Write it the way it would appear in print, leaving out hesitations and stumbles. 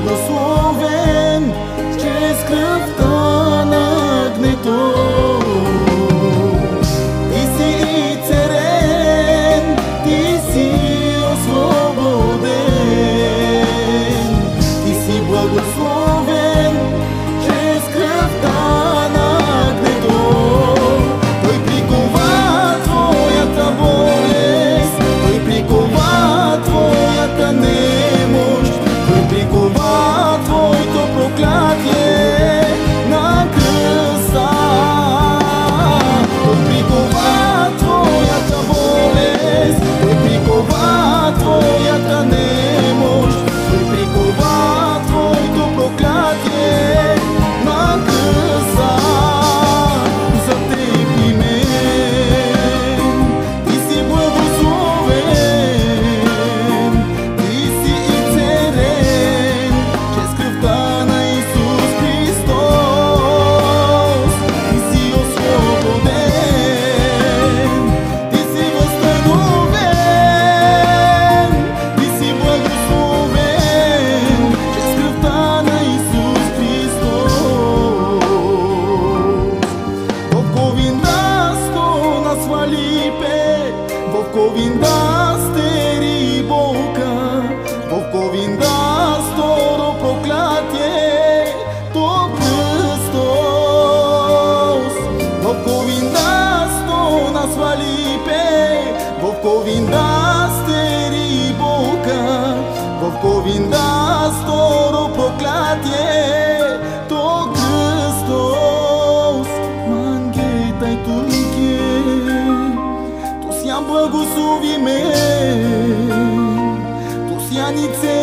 благословен чрез кръвта на агнето. Ти си царен, ти си освободен, ти си благословен чрез кръвта на агнето. Той прикова твоята болест, той прикова твоята немощ, той прикова твоето проклятие на кръста. Той прикова твоята болест, той прикова твоята немощ, той прикова твоето проклятие на кръста. За теб и мен ти си благословен, ти си и царен чрез кръвта на Исус Христос. Ти си освободен, ти си възстановен, ти си благословен чрез кръвта на Исус Христос. В ковиндасто на свалипе, в ковиндастери болка, в ковиндасто до проклятие, то Христос. В ковиндасто на свалипе, в ковиндастери болка, в ковиндасто до проклятие, то Христos. Manghetai tuche, tu sia благослови ме, tu sia nițe